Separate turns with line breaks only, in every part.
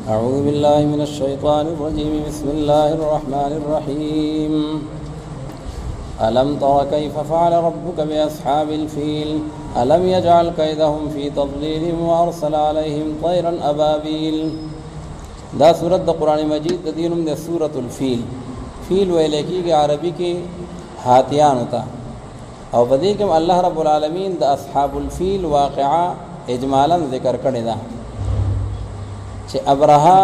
أعوذ بالله من الشيطان الرجيم بسم الله الرحمن الرحيم ألم تر كيف فعل ربك بأصحاب الفيل ألم يجعل كيدهم في تضليل وأرسل عليهم طيرا أبابيل. دا سورة دا قرآن مجید دا دینم دا سورة الفیل. فیل ویلیکی کے عربی کی ہاتیان ہوتا او بدی کم اللہ رب العالمین دا اصحاب الفیل واقعہ اجمالا ذکر کرنے دا چه ابرہا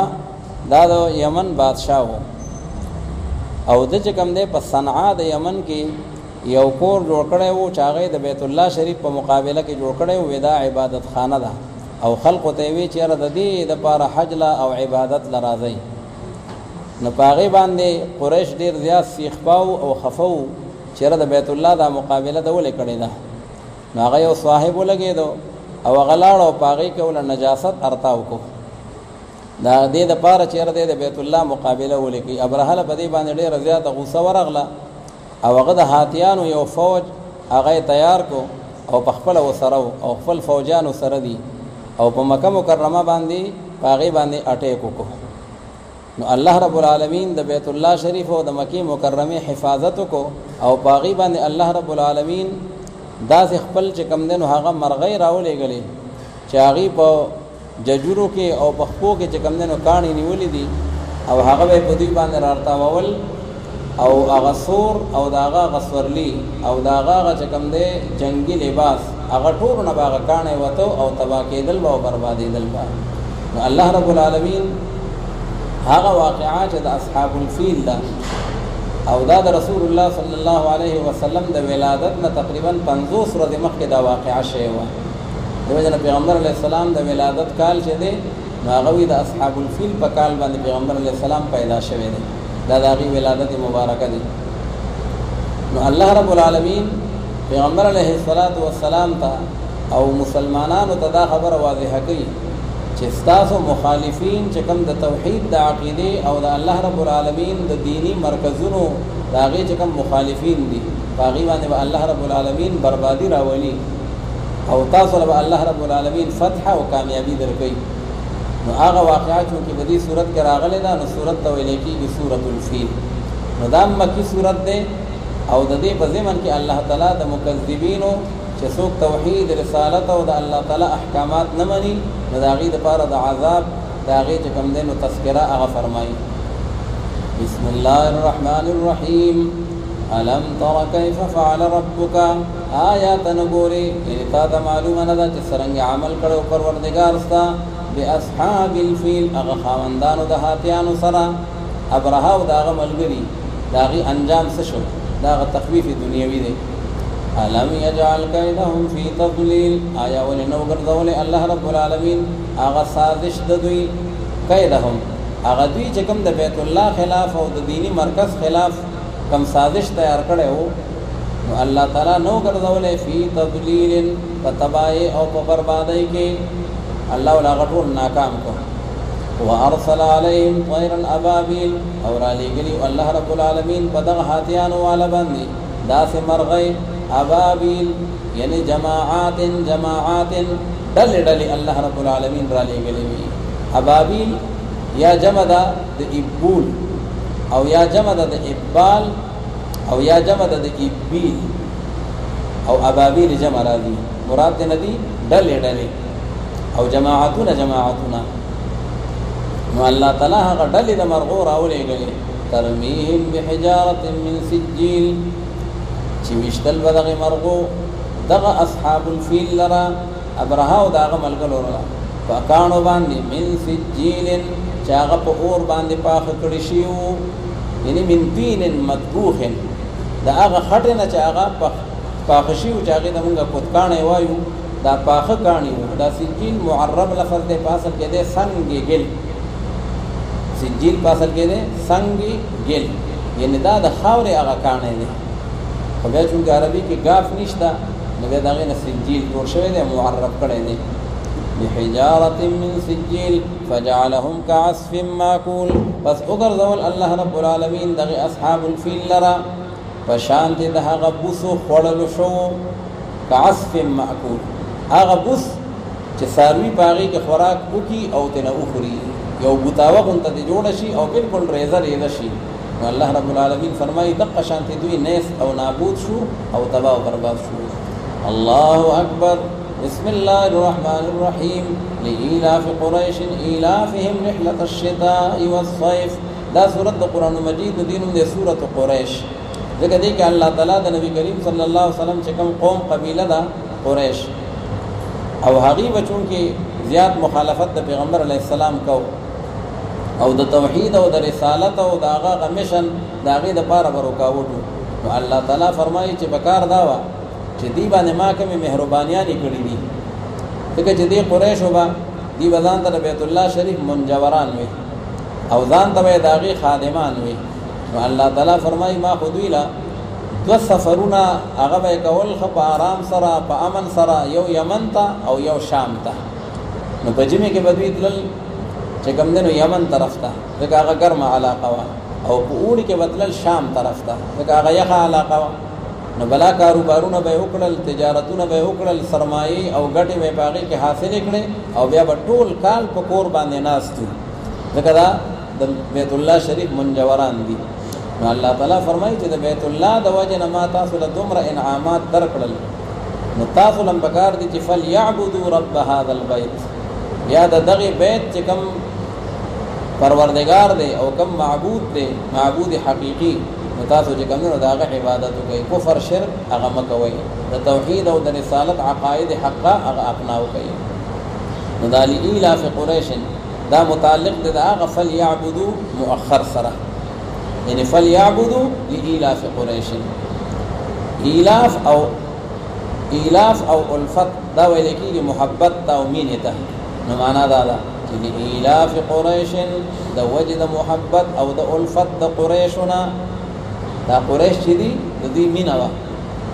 دا دا یمن بادشاہ ہو او دا چکم دے پس صنعا دا یمن کی یو کور جوڑ کڑے ہو چاگے دا بیت اللہ شریف پا مقابلہ کی جوڑ کڑے ہو ودا عبادت خانہ دا او خلق تیوی چیر دا دی دا پارا حجلہ او عبادت لرازی نپاغی باندے قریش دیر زیاد سیخ پاو او خفو چیر دا بیت اللہ دا مقابلہ دا ولے کڑے دا ناغی او صاحبو لگے دو او غلاڑ او پاغی کے اولا نجاست ارتاو کو دا دے دا پارا چیر دے دا بیت اللہ مقابلہ ولے کی ابرحل بدی باندے دیر زیاد غصہ ورغلا او غد ہاتیانو یو فوج آغای تیار کو او پخپل و سرو او خپل فوجانو سردی او پا مکہ مکرمہ باندی پاغی باندی اٹیکو کو نو اللہ رب العالمین دا بیت اللہ شریف و دا مکی مکرمی حفاظت کو او پاغی باندی اللہ رب العالمین دا سے خپل چکم دنو حاغا مرغی راو لے گلے چاغی پا ججورو کے او پخپو کے چکم دنو کانی نیولی دی او حاغا بے پدوی باندی رارتا وول او آغا سور او داغا غسورلی او داغا چکم دے جنگی لباس اغا ٹور نباغا کانے وطو او تباکی دل با او بربادی دل با نو اللہ رب العالمین هذا واقعات دا اصحاب الفیل دا او دا رسول اللہ صلی اللہ علیہ وسلم دا ولادتنا تقریبا 50 رضی مخ دا واقعہ شیوا دو جنا پیغمبر علیہ السلام دا ولادت کال چه دے ناغوی دا اصحاب الفیل پا کال باندې پیغمبر علیہ السلام پیدا شوه دے دا داغی ولادت مبارکہ دے نو اللہ رب العالمین پیغمبر علیہ السلام تا او مسلمانانو تا دا خبر واضح کی چستاسو مخالفین چکم دا توحید دا عقیدے او دا اللہ رب العالمین دا دینی مرکزونو دا غی چکم مخالفین دی باغی باندے با اللہ رب العالمین بربادی راولی او تاسو با اللہ رب العالمین فتح و کامیابی در گئی نو آغا واقعات چونکہ بدی صورت کے راغلے دا نو صورت تولیکی کی صورت الفیل نو دا مکی صورت دے او دا دے بزمن کی اللہ تعالی دا مکذبینو چسوک توحید رسالت او دا اللہ تعالی احکامات نمانی نداغی دا پارا دا عذاب داغی چکم دینو تذکرہ اغا فرمائی بسم اللہ الرحمن الرحیم علم تر کیف فعل ربک آیات نگوری یعنی تا دا معلوم ندا چسرنگ عمل کرو پروردگارستا بی اصحاب الفیل اغا خاوندانو دا ہاتیانو سرا ابرہاو دا اغا ملگری داغی انجام سشو دا اغا تخویف دنیاوی دے علم یجعل کیدهم فی تضلیل آیا ولی نو گردول اللہ رب العالمین آغا سازش ددوی کیدهم آغا دوی چکم دا بیت اللہ خلاف او دا دینی مرکز خلاف کم سازش تیار کرے ہو نو اللہ تعالی نو گردول فی تضلیل پتبائی او پبربادی کے اللہ ولا غطول ناکام کو وارسل علیہم طیرا ابابیل اور علی گلی اللہ رب العالمین پدغ ہاتیان والا بندی دا سے مرغی ابابیل یعنی جماعات ڈل ڈلی اللہ رب العالمین را لے گلے ہوئی ابابیل یا جمع دا ابول او یا جمع دا ابال او یا جمع دا ابیل او ابابیل جمع را دی مراد ندی ڈل ڈلی او جماعتنا نو اللہ تعالیٰ کا ڈل دا مرغو راولے گلے ترمیہم بحجارت من سجیل چوشتل بدغ مرغو دغ اصحاب الفیل لرا ابرہاو داغ ملگلو را فاکانو باندی من سجیل چاغ پا اور باندی پاخ کڑشیو یعنی من تین مدبوخ دا آغا خطنا چاغا پاخشیو چاغی دا منگا کتکانے وایو دا پاخ کانیو دا سجیل معرب لفظ دے پاسل کے دے سنگی گل سجیل پاسل کے دے سنگی گل یعنی دا خاور آغا کانے دے بیا چونکہ عربی کی گاف نشتا نبی داغین سجیل دور شوئے دے معرب کرے دے بحجارت من سجیل فجعلهم كعصف ماکول بس اگر زول اللہ رب العالمین داغی اصحاب الفیل لرا پشانت دہا غبوسو خوڑلو شو كعصف ماکول آغا بوس چې ساروی پاغي کې خوراک وکي او تنه اخري یو بوتاوه غونته دي جوړ شي او بالکل ریزه ریزه شي. نو الله رب العالمین فرمایي دغه شانتي دوی نیس او نابود شو او تباہ او برباد شو. الله اکبر. بسم الله الرحمن الرحیم. لإيلاف قریش إيلافهم رحلة الشتاء والصيف. دا سورۃ قرآن مجید دینم دې سورۃ قریش. ځکه دې کې الله تعالی د نبی کریم صلی الله علیه وسلم چې کوم قوم قبیله ده قریش او هغه بچون کې زیات مخالفت د پیغمبر علی السلام کو او د توحید او د رسالت او د هغه مشن د هغه د پاره ورکاوټو. نو الله تعالی فرمایي چې بکار داوا چې دی باندې ما کومه مهربانيانې کړې دي. دغه چې دی قریش وبا دی وزن ته بیت الله شریف منجوران وي او ځان ته داغي خادمان وي. نو الله تعالی فرمایي ما خذویلا دو سفرونه هغه به کول خو په آرام سره په امن سره یو یمن ته او یو شام ته. نو په جمعه کې بدوی دل چې کوم دنو یمن طرف ته دغه هغه ګرمه علاقه وا او په اوړي کې بدل شام طرف ته دغه هغه یخه علاقه وا. نو بلا کاروبارونه به وکړل تجارتونه به وکړل سرمایي او ګټې به باغی کې حاصل کړي او بیا په ټول کال په کور باندې ناستو. دغه دا د بیت الله شریف منجوران دي. نو الله تعالی فرمایي چې د بیت الله د وجه نه ما تاسو له دومره انعامات درکړل نو تاسو لم بکار دي چې فليعبدوا رب هذا البيت. یا د دغه بیت چې کوم پروردگار دی او کوم معبود دی معبود حقيقي نو تاسو چې کوم نو دغه عبادت کوي کفر شرک هغه مکوي د توحید او د رسالت عقاید حقه هغه اپناو کوي. نو د ایلاف قریش دا متعلق د هغه فليعبدوا مؤخر سره یعنی فليعبدوا لإيلاف قریش. ایلاف او الفت دا ویل کېږي محبت او مینه ته. نو معنا دا ده چې لإيلاف قریش د وجد محبت او د الفت د قریشنا دا قریش چې دي د دې مینه وا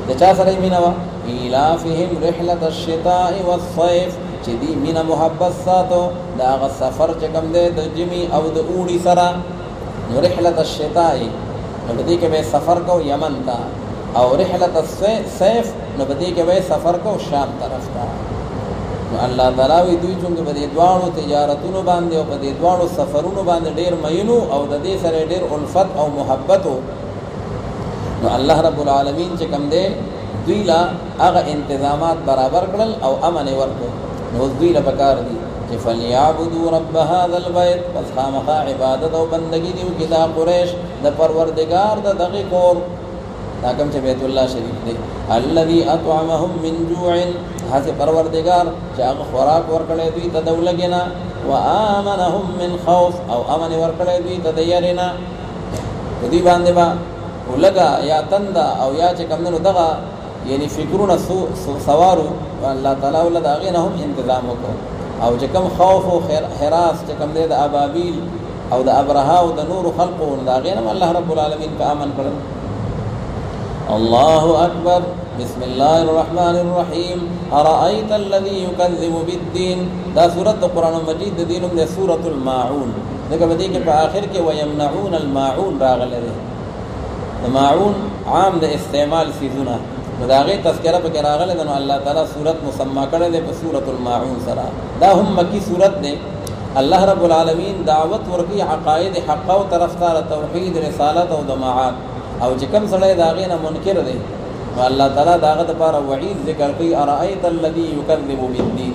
د چا سره مینه وا ایلافهم رحلة الشتاء والصيف چې دې مینه محبت ساتو دا غ سفر چې کوم دی د جمی او د اوړي سره. نو رحلة الشتاء نو بدی کې به سفر کو یمن تا او رحلة الصيف نو بدی کې به سفر کو شام طرف تا. نو الله تعالی دوی څنګه په دې دواړو تجارتونو باندې او په دې دواړو سفرونو باندې ډېر مینو او د دې سره ډېر الفت او محبت. نو الله رب العالمین چې کوم دی دوی لا هغه انتظامات برابر کړل او امن ورکړ. نو دوی لا پکار دي چې فليعبدوا رب هذا البيت پس خامخا عبادت او بندگی دیو کې دا قریش د پروردگار د دغه کور دا کوم چې بیت الله شریف دی الذي اطعمهم من جوع هغه پروردگار چې هغه خوراک ورکړی دوی ته دولګینا وآمنهم من خوف او امن ورکړی دوی ته دیرینا. دوی باندې با ولګا یا تندا او یا چې کوم نو دغه یعنی فکرونه سوارو الله تعالی ول دا غي نه هم تنظیم وکړو او چې کوم خوف او حراس چې کوم د ابابیل او د ابرها او د نور خلقو دا غي نه الله رب العالمین په امن کړل. الله اکبر. بسم الله الرحمن الرحیم. ارايت الذي يكذب بالدين. دا سورۃ قرآن مجید د دینم د سورۃ الماعون. دغه باندې کې په اخر کې ويمنعون الماعون راغله ده. د ماعون عام د استعمال سيزونه نو دا غي تذکرہ په کې راغله نو الله تعالی سورۃ مسما کړه ده په سورۃ الماعون سره. دا هم مکی سورۃ ده. الله رب العالمین دعوت ورکی عقاید حق او طرفدار توحید رسالت او جماعت او چې کوم سره دا غي نه منکر دي نو الله تعالی داغه لپاره وعید ذکر کوي ارايت الذي يكذب بالدين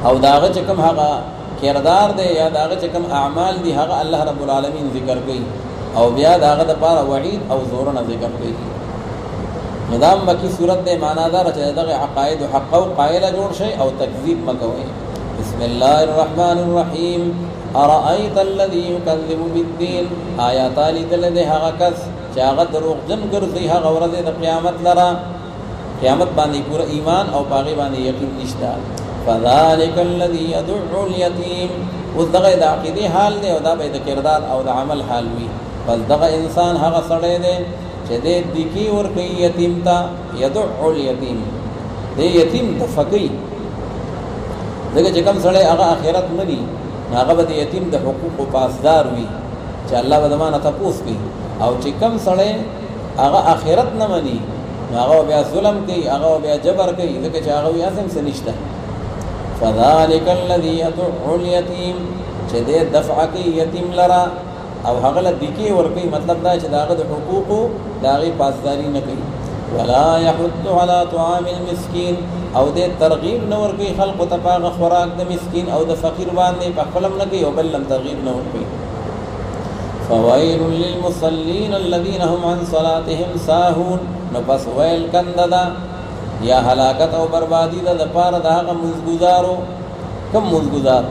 او داغه چې کوم هغه کردار دی یا داغه چې کوم اعمال دي هغه الله رب العالمین ذکر کوي او بیا داغه لپاره وعید او زورونه ذکر کوي. نظام مکی صورت دے معنی دار چې دغه عقاید حق او قائل جوړ شي او تکذیب مکوي. بسم الله الرحمن الرحیم. ارايت الذي يكذب بالدين. آیات علی دل ده هغه کس چې هغه دروغجن ګرځي هغه ورځ د قیامت لرا قیامت باندې پورا ایمان او باغی باندې یقین نشته. فذلك الذي يدعو اليتيم. ودغه د عقیده حال دی او دا به د کردار او د عمل حال وي. بس دغه انسان هغه سړی دی چې دې دکی ور کوي یتیم تا يدعو اليتيم. دې یتیم تفقی دغه چې کوم سړی هغه آخرت مني هغه به یتیم د حقوق پاسدار وي چې الله به زمانه تاسو کوي او چې کوم سړی هغه آخرت نه مني هغه بیا ظلم کوي هغه بیا جبر کوي ځکه چې هغه یې اسم څه نشته فذلك الذي يدع اليتيم چې دې دفع کوي یتیم لرا او هغه لدیکی ور کوي، مطلب دا چې داغه د حقوقو داغه پاسداري نه کوي. ولا يحض على طعام المسكين او دې ترغیب نه ور کوي خلق ته په خوراک د مسکین او د فقیر باندې په خپلم نه کوي او بل لم ترغیب نه ور کوي. فويل للمصلين الذين هم عن صلاتهم ساهون، نو پس ویل کنددا یا هلاکت او بربادی د پاره داغه مزګزارو کم مزګزار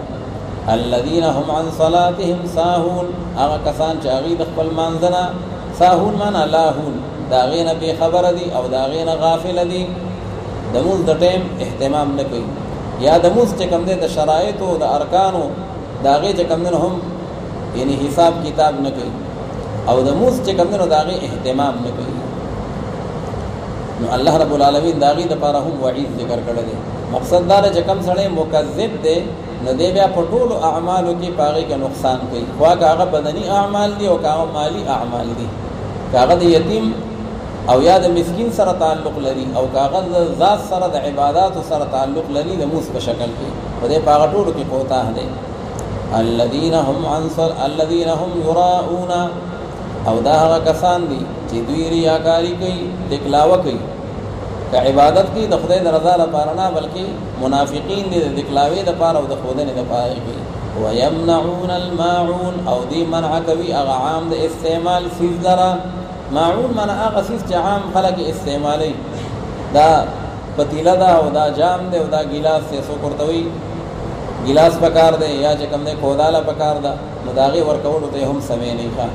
الذين هم عن صلاتهم ساهون، هغه کسان چې هغه د خپل مانځنه ساهون معنا لاهون داغه نه به خبر دي او داغه نه غافل دي، د موږ د ټیم اهتمام نه کوي یا د موږ چې کوم د شرایط او د ارکانو داغه چې کوم هم یعنی حساب کتاب نه کوي او د موږ چې کوم داغه اهتمام نه کوي. نو الله رب العالمین داغه د لپاره هم وعید ذکر کړی دی. مقصد دا چې کوم سړی مکذب دی نو دی بیا په ټولو اعمالو کې پاغي کې نقصان کوي، خواږه هغه بدني اعمال دي او هغه مالی اعمال دي، هغه د یتیم او یا د مسکین سره تعلق لري او هغه د ذات سره د عبادت سره تعلق لري د موس په شکل کې، په دې پاغه ټولو کې کوتاه دي. الذين هم يراؤون او دا هغه کسان دي چې دوی ریاکاری کوي، دکلاوه کوي، که عبادت کی د خدای د رضا لپاره نه بلکې منافقین دي د دکلاوي لپاره او د خودنه لپاره کوي. ويمنعون الماعون او دی منع کوي هغه عام د استعمال فیز لرا. ماعون منع هغه فیز چې عام خلک استعمالي، دا پتیله دا او دا جام دی او دا ګلاس ته سو کوړتوي، ګلاس پکار دی یا چې کوم نه کوداله پکار دا مداغي ورکول ته هم سمې نه ښه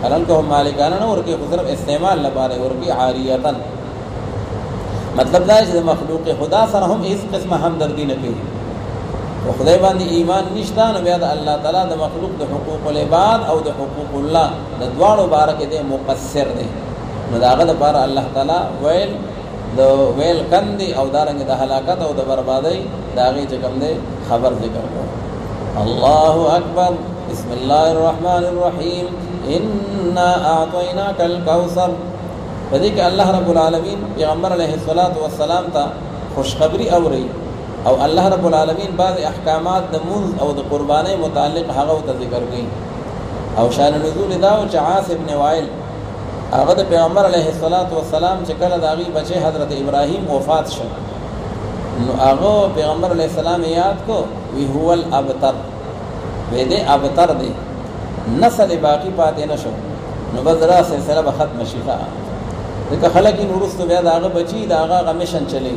حالانکه هم مالکانه نه ورکی خو صرف استعمال لپاره ورکی عاریتن. مطلب دا چې مخلوق خدا سره هم هیڅ قسمه همدردی نه کوي او خدای باندې ایمان نشته، نو بیا د الله تعالی د مخلوق د حقوق العباد او د حقوق الله د دواړو باره کې د مقصر دی. نو داغه لپاره الله تعالی ویل کندي او دارنګ د هلاکت او د بربادۍ داغه چې کوم دی خبر ذکر کړو. الله اکبر. بسم الله الرحمن الرحیم. انا اعطیناک الکوثر. پدې کې الله رب العالمین پیغمبر علیه الصلاۃ والسلام ته خوشخبری اوري او الله رب العالمین بعض احکامات د منځ او د قربانۍ متعلق هغه ته ذکر کړي. او شان نزول دا او عاص ابن وائل هغه د پیغمبر علیه الصلاۃ والسلام چې کله داغي بچي حضرت ابراهیم وفات شو نو هغه پیغمبر علیه السلام یاد کو وی هو الابتر، وې دې ابتر دی نسل باقی پاتې نشو نو بدرا سلسله به ختم شي. دغه خلک نورستو بیا داغه بچي داغه غمشن چلی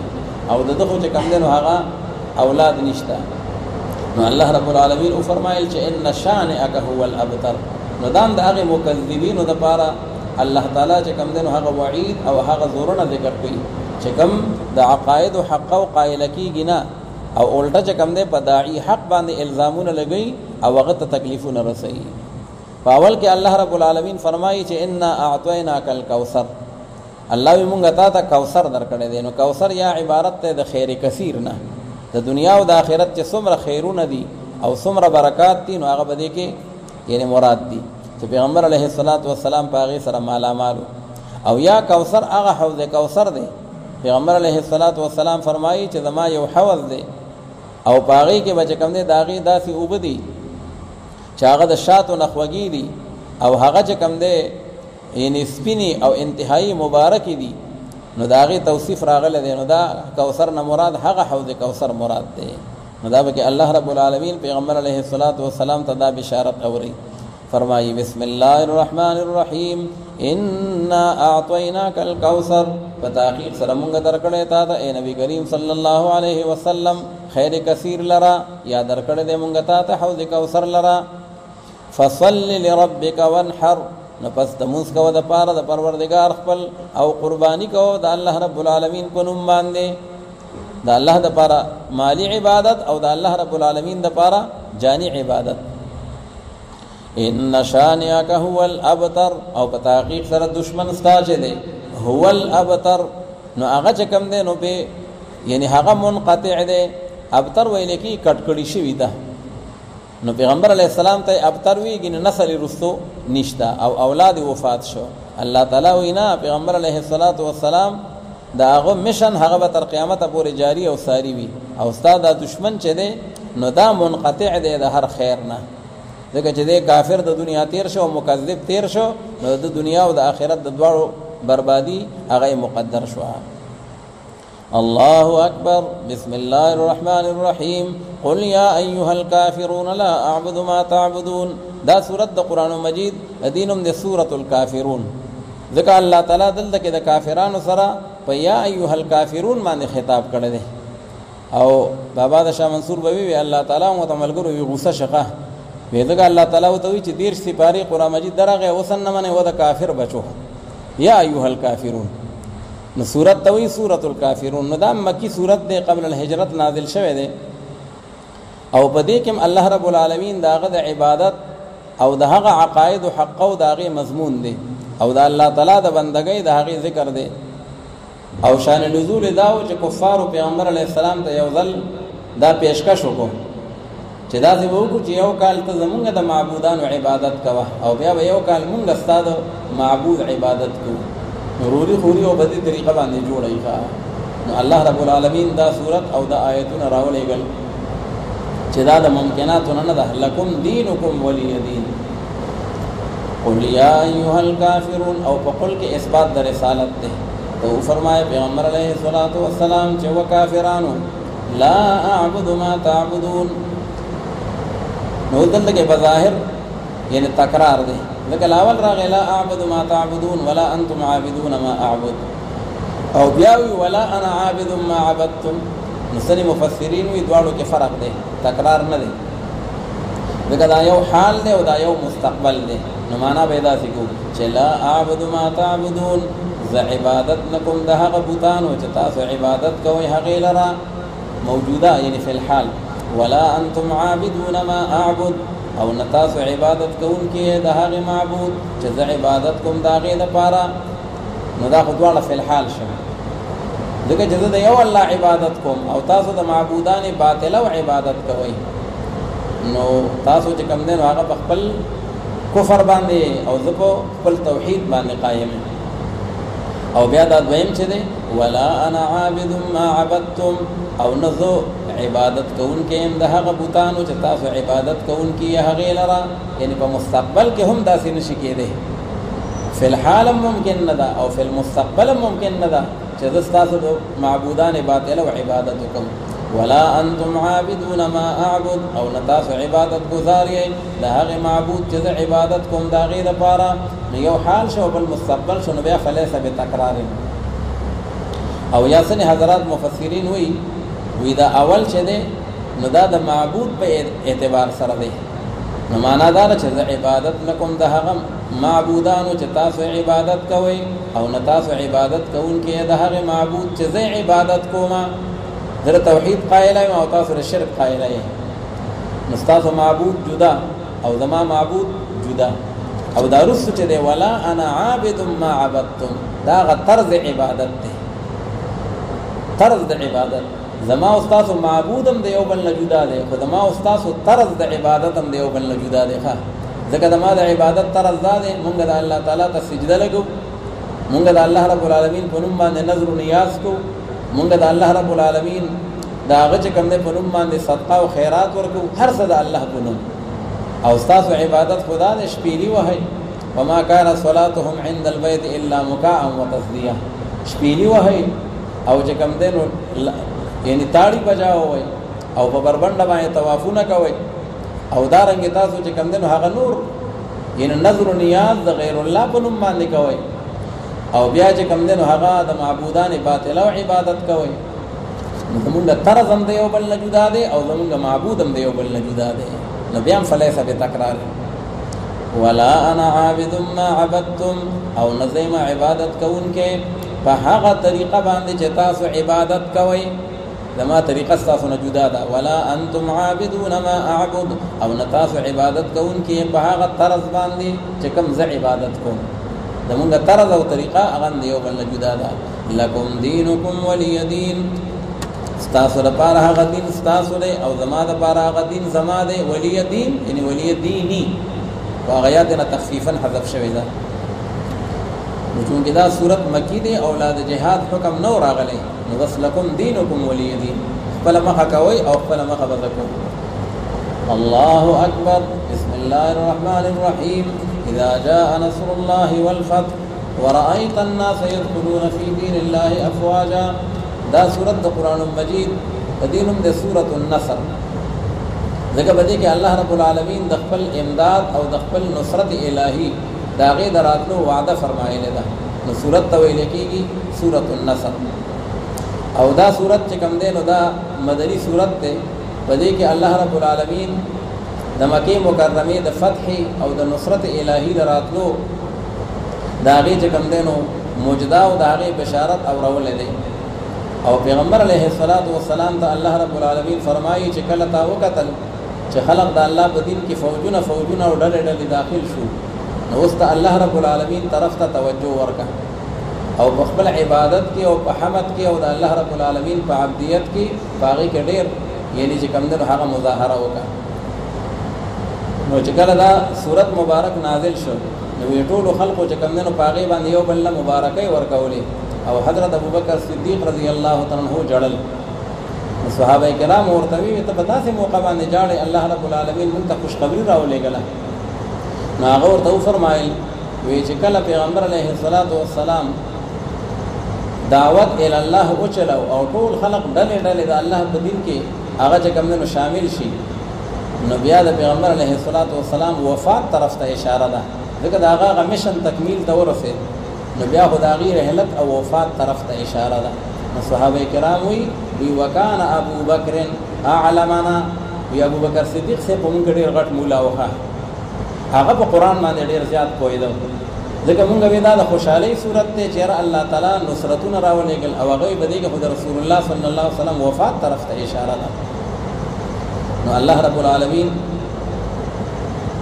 او دغه چې کم دنو هغه اولاد نشته. نو الله رب العالمین او فرمایل چې ان شانئک هو الابتر. نو دام د هغه مکذبین د پاره الله تعالی چې کم دنو هغه وعید او هغه زورونه ذکر کوي چې کم د عقاید او حق او قائل کیږي نه او الټا چې کم ده په داعی حق باندې الزامونه لګي او هغه ته تکلیفونه رسي. پاول کې الله رب العالمین فرمایي چې انا اعطیناک الکوثر. الله وی مونږ ته کوثر درکړې دي. نو کوثر یا عبارت ته د خیر کثیر نه، د دنیا او د آخرت چې څومره خیرونه دي او څومره برکات دي نو هغه بده کې یعنی مراد دي چې پیغمبر علیه الصلاۃ والسلام پاغي سره مالا مالو. او یا کوثر هغه حوض کوثر دی. پیغمبر علیه الصلاۃ والسلام فرمایي چې زما یو حوض دی او پاغي کې بچ کم دي داغي داسي وبدي چې هغه د شاتو نخوږي دي او هغه چې کم دي یعنی سپینی او انتهایی مبارک دي. نو داغه توصیف راغله دی. نو دا کوثر نه مراد هغه حوض کوثر مراد دی. نو دا به الله رب العالمین پیغمبر علیه الصلاۃ والسلام ته دا بشارت اوري. فرمایي بسم الله الرحمن الرحیم انا اعطیناک الکوثر. فتحقیق سره مونږ درکړې تا ته اے نبی کریم صلی الله علیه وسلم خیر کثیر لرا یا درکړې دې مونږ ته حوض کوثر لرا. فصل لربک وانحر. نو پس د موږ کو د پاره د پروردگار خپل او قربانی کو د الله رب العالمین کو نوم باندې د الله د پاره مالی عبادت او د الله رب العالمین د پاره جانی عبادت. ان شانئک هو الابتر. او په تحقیق سره دشمن ستاج دی هو الابتر. نو هغه چې کم دی نو په یعنی هغه منقطع دی. ابتر ویل کی کټکړی شوی ده. نو پیغمبر علیہ السلام ته ابتر ویږي نسل رسو نشتا او اولاد وفات شو. الله تعالی وینا پیغمبر علیہ الصلوۃ والسلام دا هغه مشن هغه تر قیامت پورې جاری او ساری وي. او استاد دشمن چه دی نو دا منقطع دی د هر خیر نه ځکه چې دی کافر د دنیا تیر شو او مکذب تیر شو نو د دنیا او د آخرت د دواړو بربادي هغه مقدر شو. الله اکبر. بسم الله الرحمن الرحیم. قل یا ایها الکافرون لا اعبد ما تعبدون. دا سورۃ د قران مجید ادینم د سورۃ الکافرون. ځکه الله تعالی دلته کې د کافرانو سره په یا ایها الکافرون باندې خطاب کړی دی او بابا د شاه منصور بوي وی الله تعالی مو تملګرو وی غوسه شقه وی ځکه الله تعالی وته وی چې دیر سپاری قران مجید درغه وسن منه و د کافر بچو یا ایها الکافرون. نو سورۃ توي سورۃ الکافرون نو دا مکی سورۃ دی قبل الهجرت نازل شوه دی او په دې کې الله رب العالمین داغه د عبادت او دغه عقاید او حق او دغه مضمون دی او دا الله تعالی د بندګۍ د هغه ذکر دی او شان نزول داو چې کفار او پیغمبر علی السلام ته یو ځل دا پیشکش وکړو چې دا څه وکړو چې یو کال ته زمونږ د معبودانو عبادت کوه او بیا یو کال مونږ ستاسو معبود عبادت کوو نوروري خوري او بدی طریقه باندې جوړای ښا. نو الله رب العالمین دا صورت او دا آیتونه راولېګل چې دا د ممکناتو نه ده. لکم دینکم ولی دین. قل یا ایها الکافرون او په قل کې اثبات د رسالت ده. تو فرمائے پیغمبر علیہ الصلوۃ والسلام چې وکافرانو لا اعبد ما تعبدون. نو دلته کې بظاهر یعنی تکرار ده لکه لاول راغی لا اعبد ما تعبدون ولا انتم عابدون ما اعبد او بیاوی ولا انا عابد ما عبدتم. نسنی مفسرین وی دواړو کې فرق ده تکرار نه ده لکه دا یو حال ده او دا یو مستقبل ده. نو معنا پیدا سکو چې لا اعبد ما تعبدون ز عبادت نکم ده هغه بوتانو چې تاسو عبادت کوئ هغه لرا موجوده یعنی فی الحال ولا انتم عابدون ما اعبد او نتاسو عبادت کوونکې د هغه معبود چې ز عبادت کوم دا غي د پاره نو دا خدواړه فی الحال شو دغه چې د یو الله عبادت کوم او تاسو د معبودان باطل او عبادت کوئ نو تاسو چې کوم دین هغه خپل کفر باندې او زپو خپل توحید باندې قائم او بیا دا دویم چې دی ولا انا عابد ما عبدتم او نزو عبادت کوونکې هم د هغه بوتانو چې تاسو عبادت کوونکې هغه لرا یعنی په مستقبل کې هم داسې نشي کېدی فی الحال ممکن نه ده او فی المستقبل ممکن نه ده چې تاسو د معبودان باطل او عبادت کوم ولا انتم عابدون ما اعبد او نتاسو عبادت گزارئ د هغه معبود چې د عبادت کوم دا غي د پاره یو حال شو بل مستقبل شنو بیا فلیس بتکرار. او یاسن حضرات مفسرین وی دا اول چې ده نو دا د معبود په اعتبار سره ده نو معنا دا چې د عبادت نکوم د هغه معبودانو چې تاسو عبادت کوئ او نتاسو عبادت کوونکې د هغه معبود چې زه عبادت کوم در توحید قائل یم او تاسو شرک قائل یم نو تاسو معبود جدا او زما معبود جدا او دا رسو چې دی ولا انا عابد ما عبدتم دا غ طرز عبادت ده طرز د عبادت زما او تاسو معبودم دی یو بل نه جدا دی خو زما او تاسو طرز د عبادتم دی یو بل نه جدا دی ښه ځکه زما د عبادت طرز دا دی مونږ د الله تعالی ته سجده لګو مونږ د الله رب العالمین په نوم باندې نظر او نیاز کو مونږ د الله رب العالمین دا هغه چې کوم دی په نوم باندې صدقه او خیرات ورکو هر څه د الله په نوم او تاسو عبادت خدا دې شپېلی وهي وما كان صلاتهم عند البيت الا مكاء وتصديه شپېلی وهي او چې کوم دی نو یعنی تاړي بجاو وي او په بربنده باندې طوافونه کوي او دارنګ تاسو چې کوم دی نو هغه نور یعنی نظر او نیاز د غیر الله په نوم باندې کوي او بیا چې کوم دی نو هغه د معبودان باطل او عبادت کوي زمونږ طرز هم دی یو بل نه جدا دی او زمونږ معبود هم دی یو بل نه جدا دی نو بیا هم فلیس بتکرار. ولا انا عابد ما عبدتم او نظیم عبادت کوونکې په هغه طریقه باندې چې تاسو عبادت کوئ زما طریقه تاسو نه جدا ده ولا انتم عابدون ما اعبد او نتاسو عبادت کوونکې په هغه طرز باندې چې کوم زه عبادت کوم زمونږ طرز او طریقه هغه دی یو بل نه جدا ده. لکم دینکم ولی دین ستاسو لپاره هغه دین ستاسو دی او زما لپاره هغه دین زما دی ولی دین یعنی ولی دینی واغیاتنا تخفیفا حذف شوی ده نو چونکې دا صورت مکی دی اولاد جهاد حکم نو راغلی نو بس لکم دینکم ولی دین خپل مخه کوي او خپل مخه بذکو. الله اکبر. بسم الله الرحمن الرحیم. اذا جاء نصر الله والفتح ورأيت الناس يدخلون في دين الله افواجا. دا سورۃ قرآن مجید دینم د سورۃ النصر. ځکه بده کې الله رب العالمین د خپل امداد او د خپل نصرت الهی دا غي دراتلو وعده فرمایلی ده. نو سورۃ ته ویل کېږي سورۃ النصر. او دا سورۃ چې کوم دی نو دا مدنی سورۃ ده. بده کې الله رب العالمین د مکه مکرمه د فتح او د نصرت الهی دراتلو دا غي چې کوم دی نو موجدا او دا غي بشارت او رول دی. او پیغمبر علیه الصلاۃ والسلام ته الله رب العالمین فرمایي چې کله تا وکتل چې خلق د الله په دین کې فوجونه او ډلې داخل شو، نو اوس ته الله رب العالمین طرف ته توجه ورکړه او په خپل عبادت کې او په حمد کې او د الله رب العالمین په عبدیت کې باغی کې ډېر یعنی چې کوم دغه هغه مظاهره وکړه. نو چې کله دا سورۃ مبارک نازل شو نو ټول خلکو چې کوم دغه باغی باندې یو بل مبارکي ورکولې او حضرت ابوبکر صدیق رضی الله تعالی عنہ جړل. صحابه کرام ورته وی ته په داسې موقع باندې جاړي الله رب العالمین موږ ته خوشخبری راولېګله. نو هغه ورته فرمایل وی چې کله پیغمبر علیه الصلاۃ والسلام دعوت ال الله او چلو او ټول خلق ډلې د الله په دین کې هغه چې کوم نو شامل شي، نو بیا د پیغمبر علیه الصلاۃ والسلام وفات طرف ته اشاره ده. ځکه دا هغه مشن تکمیل ته ورسېد، نو بیا خدای رحلت او وفات طرف ته اشاره ده. صحابه کرام وی وکانه ابو بکر اعلمنا، وی ابو بکر صدیق سے په مونږ ډېر غټ مولا وخه، هغه په قران باندې ډېر زیات پوهیدو. ځکه مونږ وی دا د خوشحالي صورت ته چې الله تعالی نصرتونه راولېګل او هغه به دغه خدای رسول الله صلی الله علیه وسلم وفات طرف ته اشاره ده. نو الله رب العالمین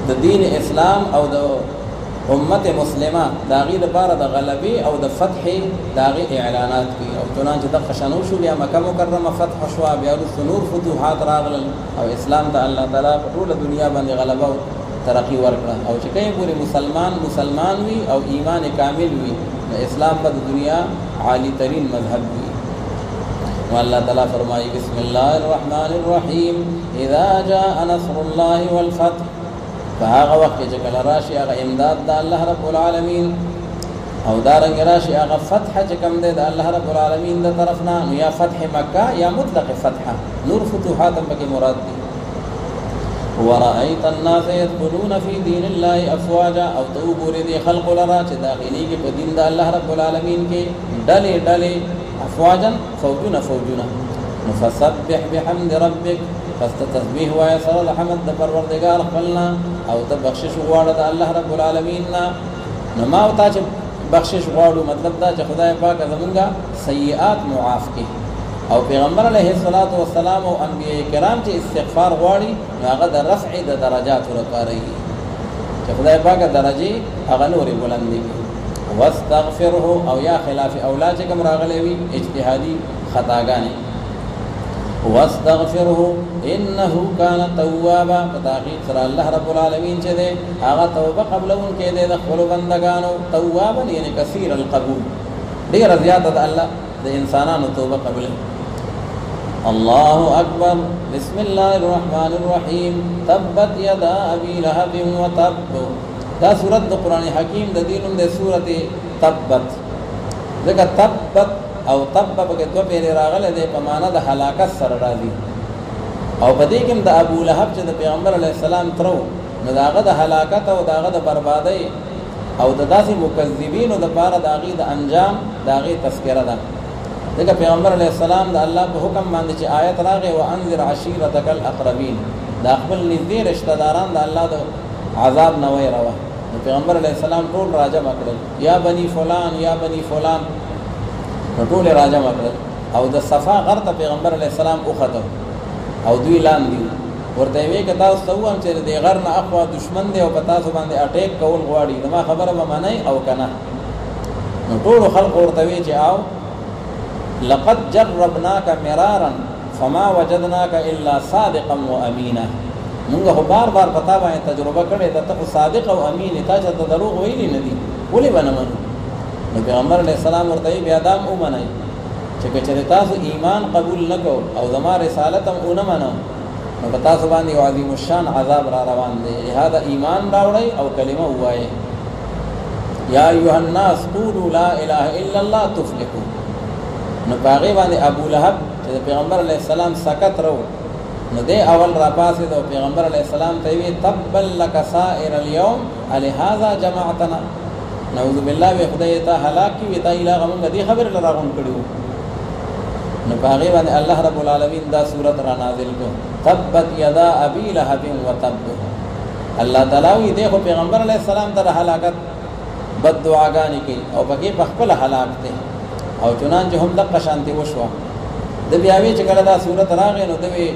د دین اسلام او د امت مسلمه داغي لپاره د غلبي او د فتح داغي اعلانات کی او چنانچه د خشنو شو بیا مکه مکرمه فتح شو، بیا نور فتوحات راغلل او اسلام ته الله تعالی په ټول دنیا باندې غلبه او ترقی ورکړه. او چې کله پوری مسلمان وي او ایمان کامل وي د اسلام په دنیا عالی ترین مذهب وي. او الله تعالی فرمایي بسم الله الرحمن الرحیم اذا جاء نصر الله والفتح. فهغه وخت چې کله راشي هغه امداد د الله رب العالمین او دارنګ راشي هغه فتح چې کوم دی د الله رب العالمین د طرفنا، نو یا فتح مکه یا مطلق فتح، نور فتوحات هم پکې مراد دي. ورأيت الناس يدخلون في دين الله افواجا. او تو ګورې دي خلق لرا چې داخليږي په دین د الله رب العالمین کې ډلې افواجا فوجونه. فسبح بحمد ربك، فاستسبح ويسر الحمد د پروردگار خپلنا او ته بخشش غواړه د الله رب العالمین نه. نو ما او تا چې بخشش غواړو مطلب دا چې خدای پاک زمونږه سیئات معاف کړي. او پیغمبر علیه الصلاۃ والسلام او انبیاء کرام چې استغفار غواړي هغه د رفع د درجات لپاره وي چې خدای پاک درجه هغه نورې بلند کړي. واستغفره او یا خلاف اولا چې کوم راغلي وي اجتهادي خطاګانې. واستغفره انه كان توابا. فتاقیق سره الله رب العالمین چې ده هغه توبه قبلون کې ده د خپل بندگانو. توابا یعنی کثیر القبول، ډیر زیات د الله د انسانانو توبه قبول. الله اکبر. بسم الله الرحمن الرحیم تبت یدا ابي لهب وتب. دا سورۃ د قران حکیم د دینم د سورۃ تبت. ځکه تبت او تب په دوه پیری راغله د په معنا د هلاکت سره راځي. او په دې کې د ابو لهب چې د پیغمبر علی السلام ترو نو داغه د هلاکت او داغه د بربادۍ او د داسې مکذبینو د پاره داغه د انجام داغه تذکرہ ده. دغه پیغمبر علی السلام د الله په حکم باندې چې آیت راغی وانذر عشیرتک الاقربین، دا خپل نږدې رشتہ داران د الله د عذاب نه ویراوه. پیغمبر علی السلام ټول راجم کړل، یا بنی فلان یا بنی فلان، ټول راجم کړل. او د صفا غر ته پیغمبر علی السلام اوخته او دوی لاندې ورته وی کتا تاسو هم چې د غر نه اخوا دشمن دی او پتا سو باندې اٹیک کول غواړي، نو ما خبره به معنی او کنه. نو ټول خلق ورته وی چې آو لقد جربناك مرارا فما وجدناك الا صادقا وامينا. موږ هو بار پتا باندې تجربه کړې ده ته صادق او امین ته چې دروغ ویلي نه دي ولې ونه منو. نو پیغمبر علیہ السلام ورته بیا دام او منای چې کچې تاسو ایمان قبول نکو او زما رسالت هم ونه منو نو په تاسو باندې یو عظیم الشان عذاب را روان دی. لهذا ایمان راوړئ او کلمه ووایئ. یا ایها الناس قولوا لا اله الا الله تفلحوا. نو په هغې باندې ابو لهب چې د پیغمبر علیه السلام سکت رو نو دی اول را پاسېد او پیغمبر علیه السلام ته یې ویل تبا لک سائر اليوم الهذا جمعتنا. نعوذ بالله وی خدای ته هلاک کړي وي تا ایله موږ دې خبرې له راغونډ کړي وو. نو په هغې باندې الله رب العالمین دا صورت را نازل کړو تبت یدا ابي لهب وتب. الله تعالی وی دی خو پیغمبر علیه السلام ته هلاکت بد دعاګانې کوي او پکې په خپل هلاک دی او چنانچه هم دغه شانتي وشوه. د بیا وی چې کله دا صورت راغی نو دوی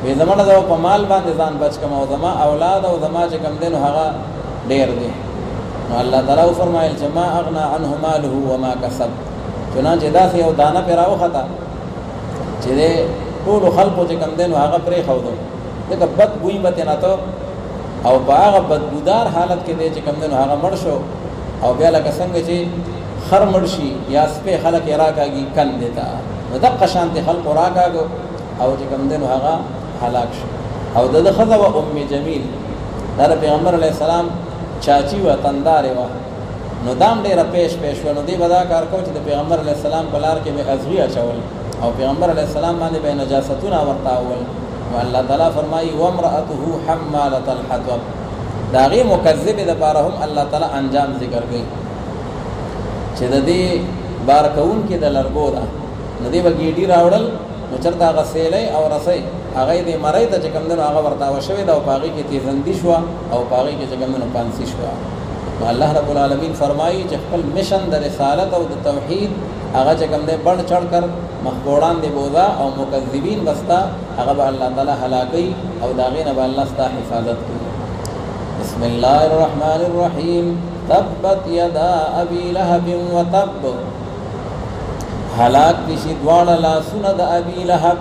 وی زمانه زو په مال باندې ځان بچ کم او زما اولاد او زما چې کم دین هغه ډیر دی. نو الله تعالی فرمایل چې ما اغنا عنه ماله وما کسب. چنانچه داسې یو دانه پې راوخته چې د ټولو خلقو چې کم دین هغه پرې ښودو ځکه بد بوی به ترې نهته او په هغه بدبودار حالت کې دی چې کم دین هغه مړ شو او بیا لکه څنګه چې خر مړ شي یا سپی خلک یې راکاږي کندې ته نو دغه شانتې خلقو راکاږو او چې کم دین هغه هلاک شو. او د ښځه وه ام جمیل دا د پیغمبر علیه السلام چاچی وه تندارې وه نو دام ډېره پیش وه. نو دی به دا کار کو چې د پیغمبر علیه السلام په لار کې به ازغي اچول او پیغمبر علیه السلام باندې به نجاستونه ورته اول. نو الله تعالی فرمایي وامرأته حمالة الحطب. د هغې مکذبې دپاره هم الله تعالی انجام ذکر کوي چې د دې بار کوونکې د لرګو ده نو دې به ګیډي راوړل نو چېرته هغه سیلی او رسۍ هغه یې دې مرۍ ته چې کوم دی نو هغه ورتاوه شوې ده او په هغې کې تیزندي شوه او په هغې کې چې کوم دی نو پانسي شوه. نو الله رب العالمین فرمایي چې خپل مشن د رسالت او د توحید هغه چې کوم دی بڑ چڑھ کر مخ په وړاندې بوځه او مکذبین بستا هغه به الله تعالی هلاکوي او د هغې نه به الله ستا حفاظت کوي. بسم الله الرحمن الرحیم تبت یدا ابي لهب وتب. هلاک دي شي دواړه لاسونه د ابي لهب.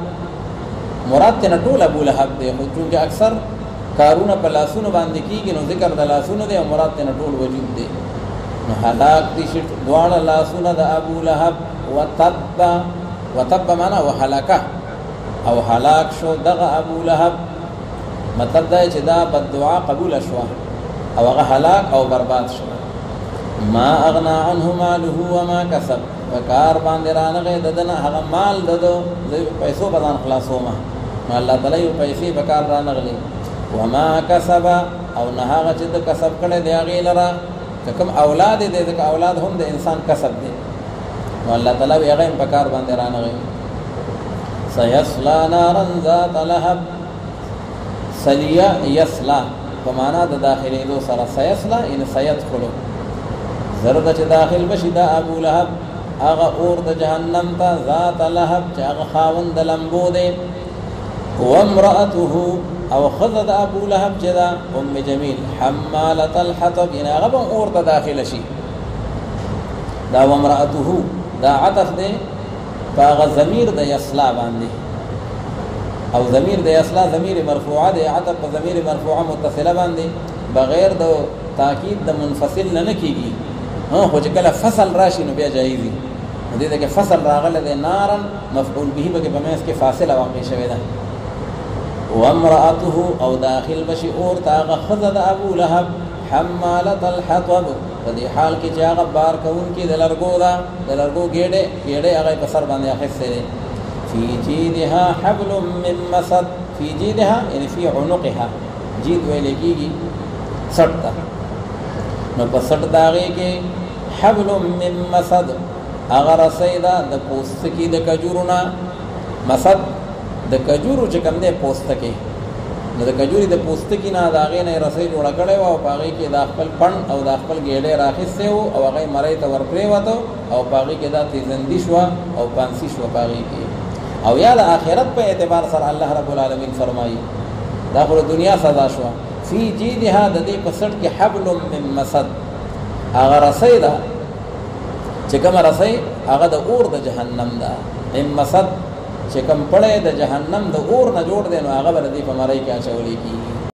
مراد ته ټول ابو لهب دی خو چونکې اکثر کارونه په لاسونو باندې کېږي نو ذکر د لاسونو دی او مراد ته ټول وجود دی. نو هلاک دي شي دواړه لاسونه د ابو لهب وتب معنا وهلاکه او هلاک شو دغه ابو لهب. مطلب دا چې دا بد دعا قبول شوه او هغه هلاک او برباد شو. ما اغنا عنه ماله وما کسب. وکار باندې رانغې ددنه هغه مال ددو پیسو به ځان خلاصومه نو الله تعالی یو پیسې به کار رانغلي. وما کسب او نه هغه چې د کسب کړی دی هغې لره که کوم اولاد دی ځکه اولاد هم د انسان کسب دی نو الله تعالی وی هغه هم په کار باندې رانغی. سیصلا نارا ذات لهب. سلیه یصلا په معنا د داخلېدو سره سیصلا یعنې سیدخلو زرد چې داخل بشي دا ابو لهب هغه اور د جهنم ته ذات لهب چې هغه خاوند د لمبو دی. وامرأته او ښځه د ابو لهب چې ده ام جمیل حمالة الحطب یعنې هغه به اور ته داخله شي. دا وامرأته دا عطف دی په هغه ضمیر د یصلا باندې او ضمیر د یصلا ضمیر مرفوعه دی عطف په ضمیر مرفوعه متصله باندې بغیر د تاکید د منفصل نه کېږي. خو چې کله فصل راشي نو بیا جایز وي. نو دې کې فصل راغلی دی نارن مفعول به پکې په منځ کې فاصله واقع شوې ده. وامرأته او داخل بشي اور ته هغه ښځه د ابو لهب حمالة الحطب په دې حال کې چې هغه بار کوونکې د لرګو ده د لرګو ګېډې هغه په سر باندې اخیستی دی. فی جیدها حبل من مسد. فی جیدها یعنې فی عنقها جید ویلی کېږي سټ ته نو په سټ د هغې کې حبل من مسد هغه رسۍ ده د پوستکي د کجورو نه. مسد د کجورو چې کوم دی پوستکي نو د کجوري د پوستکي نه د هغې نه یې رسۍ جوړه کړې وه او په هغې کې دا خپل پڼ او دا خپل ګېډۍ راخیستی وو او هغه یې مرۍ ته ورپرېوته او په هغې کې دا تیزندي شوه او پانسي شوه په هغې کې. او یا د آخرت په اعتبار سره الله رب العالمین فرمایي دا خو د دنیا سزا شوه. فی جیدها د دې په سټ کې حبل من مسد هغه رسۍ ده چې کومه رسۍ هغه د اور د جهنم ده. من مسد چې کوم پړی د جهنم د اور نه جوړ دی نو هغه به د دې په مرۍ کې اچولی کېږي.